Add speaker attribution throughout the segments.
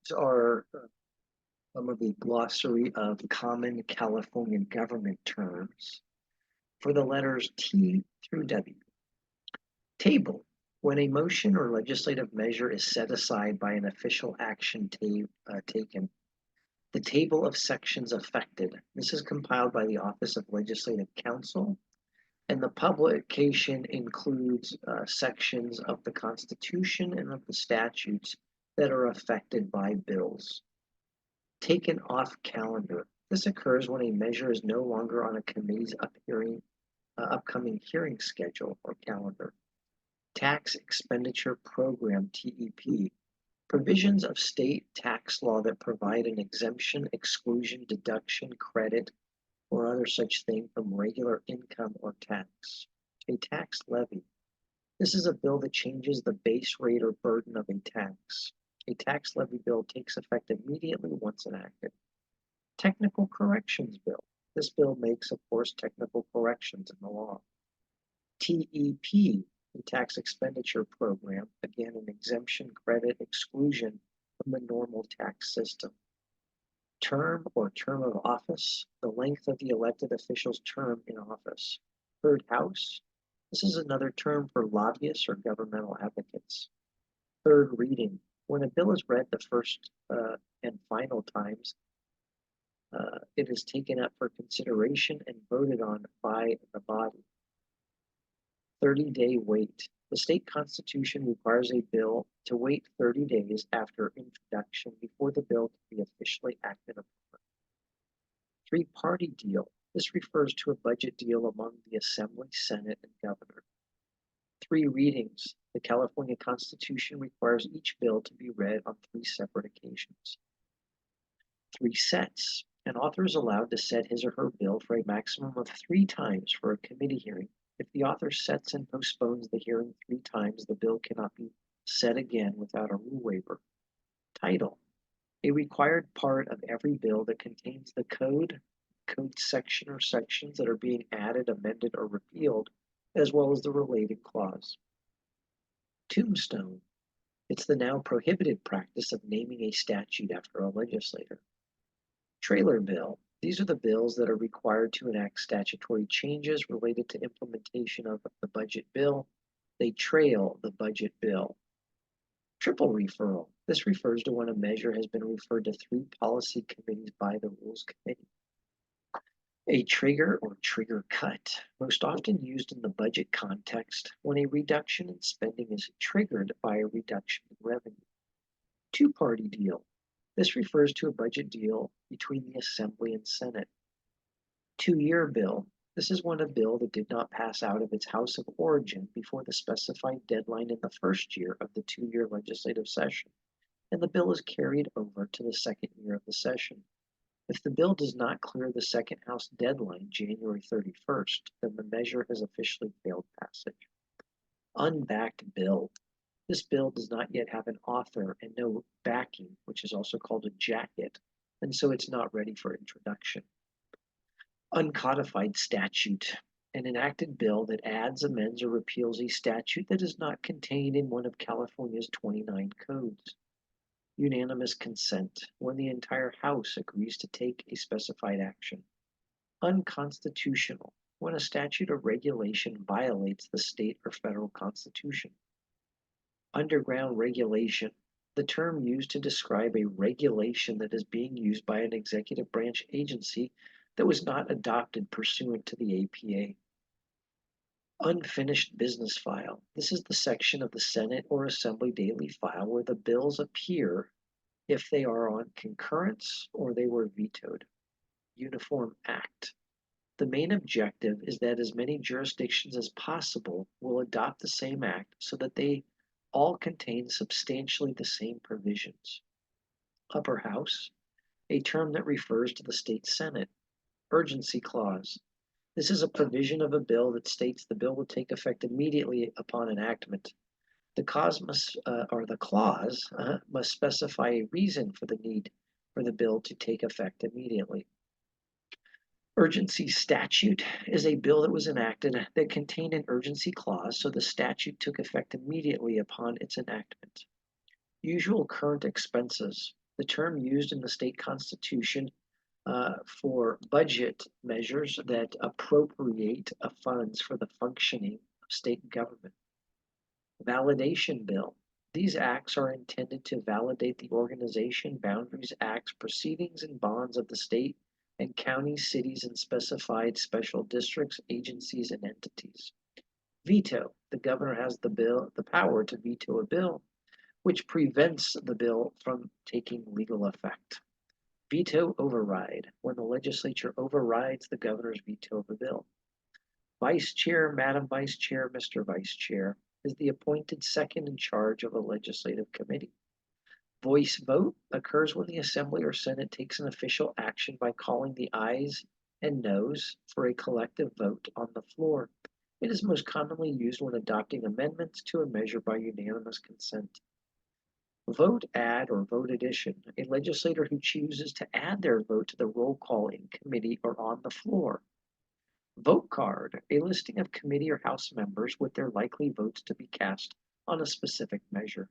Speaker 1: These are some of the glossary of common California government terms for the letters T through W. Table. When a motion or legislative measure is set aside by an official action taken. The table of sections affected. This is compiled by the Office of Legislative Counsel, and the publication includes sections of the Constitution and of the statutes that are affected by bills. Taken off calendar. This occurs when a measure is no longer on a committee's upcoming hearing schedule or calendar. Tax Expenditure Program, TEP. Provisions of state tax law that provide an exemption, exclusion, deduction, credit, or other such thing from regular income or tax. A tax levy. This is a bill that changes the base rate or burden of a tax. A tax levy bill takes effect immediately once enacted. Technical Corrections Bill. This bill makes, of course, technical corrections in the law. TEP, the Tax Expenditure Program, again, an exemption, credit, exclusion from the normal tax system. Term or term of office, the length of the elected official's term in office. Third House, this is another term for lobbyists or governmental advocates. Third reading, when a bill is read the first and final times, it is taken up for consideration and voted on by the body. 30-day wait. The state constitution requires a bill to wait 30 days after introduction before the bill can be officially acted upon. Three-party deal. This refers to a budget deal among the Assembly, Senate, and Governor. Three readings. The California Constitution requires each bill to be read on 3 separate occasions. 3 sets. An author is allowed to set his or her bill for a maximum of 3 times for a committee hearing. If the author sets and postpones the hearing 3 times, the bill cannot be set again without a rule waiver. Title. A required part of every bill that contains the code section or sections that are being added, amended, or repealed, as well as the related clause. Tombstone. It's the now prohibited practice of naming a statute after a legislator. Trailer bill. These are the bills that are required to enact statutory changes related to implementation of the budget bill. They trail the budget bill. Triple referral. This refers to when a measure has been referred to 3 policy committees by the Rules Committee. A trigger or trigger cut, most often used in the budget context when a reduction in spending is triggered by a reduction in revenue. Two-party deal. This refers to a budget deal between the Assembly and Senate. 2-year bill. This is when a bill that did not pass out of its house of origin before the specified deadline in the first year of the 2-year legislative session, and the bill is carried over to the second year of the session. If the bill does not clear the second House deadline, January 31st, then the measure has officially failed passage. Unbacked bill. This bill does not yet have an author and no backing, which is also called a jacket, and so it's not ready for introduction. Uncodified statute. An enacted bill that adds, amends, or repeals a statute that is not contained in one of California's 29 codes. Unanimous consent, when the entire House agrees to take a specified action. Unconstitutional, when a statute or regulation violates the state or federal constitution. Underground regulation, the term used to describe a regulation that is being used by an executive branch agency that was not adopted pursuant to the APA. Unfinished business file. This is the section of the Senate or Assembly daily file where the bills appear if they are on concurrence or they were vetoed. Uniform Act. The main objective is that as many jurisdictions as possible will adopt the same act so that they all contain substantially the same provisions. Upper House, a term that refers to the state Senate. Urgency clause. This is a provision of a bill that states the bill will take effect immediately upon enactment. The clause must specify a reason for the need for the bill to take effect immediately. Urgency statute is a bill that was enacted that contained an urgency clause, so the statute took effect immediately upon its enactment. Usual current expenses. the term used in the state constitution for budget measures that appropriate funds for the functioning of state government. Validation bill. These acts are intended to validate the organization, boundaries, acts, proceedings, and bonds of the state and counties, cities, and specified special districts, agencies, and entities. Veto. The governor has the power to veto a bill, which prevents the bill from taking legal effect. Veto override. When the legislature overrides the governor's veto of a bill. Vice Chair, Madam Vice Chair, Mr. Vice Chair is the appointed second in charge of a legislative committee. Voice vote occurs when the Assembly or Senate takes an official action by calling the ayes and noes for a collective vote on the floor. It is most commonly used when adopting amendments to a measure by unanimous consent. Vote add or vote addition. A legislator who chooses to add their vote to the roll call in committee or on the floor. Vote card, a listing of committee or House members with their likely votes to be cast on a specific measure.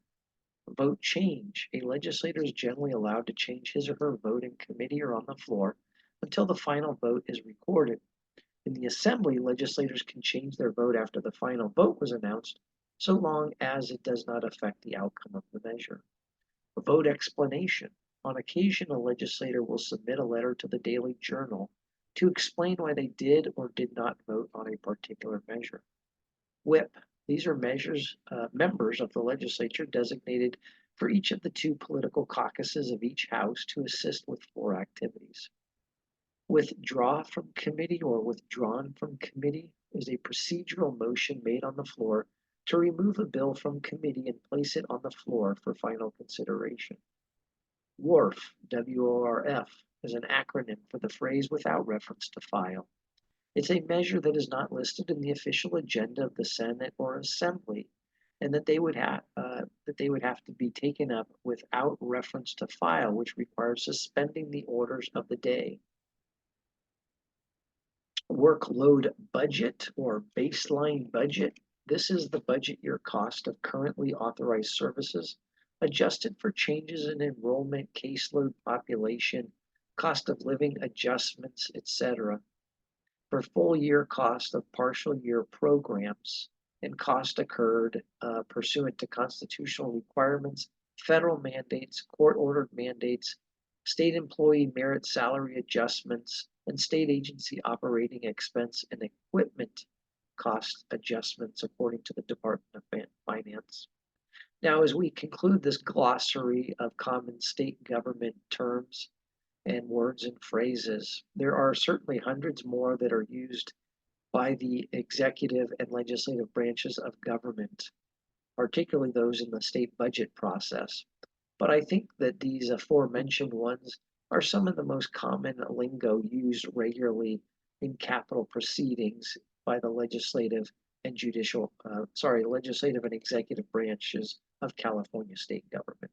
Speaker 1: Vote change, a legislator is generally allowed to change his or her vote in committee or on the floor until the final vote is recorded. In the Assembly, legislators can change their vote after the final vote was announced, so long as it does not affect the outcome of the measure. Vote explanation. On occasion, a legislator will submit a letter to the Daily Journal to explain why they did or did not vote on a particular measure. Whip. These are members of the legislature designated for each of the two political caucuses of each house to assist with floor activities. Withdraw from committee or withdrawn from committee is a procedural motion made on the floor to remove a bill from committee and place it on the floor for final consideration. WORF, W-O-R-F, is an acronym for the phrase without reference to file. It's a measure that is not listed in the official agenda of the Senate or Assembly, and that they would have to be taken up without reference to file, which requires suspending the orders of the day. Workload budget or baseline budget. This is the budget year cost of currently authorized services, adjusted for changes in enrollment, caseload population, cost of living adjustments, etc. For full year cost of partial year programs and cost incurred pursuant to constitutional requirements, federal mandates, court ordered mandates, state employee merit salary adjustments, and state agency operating expense and equipment cost adjustments according to the Department of Finance. Now, as we conclude this glossary of common state government terms and words and phrases, there are certainly hundreds more that are used by the executive and legislative branches of government, particularly those in the state budget process. But I think that these aforementioned ones are some of the most common lingo used regularly in capital proceedings by the legislative and legislative and executive branches of California state government.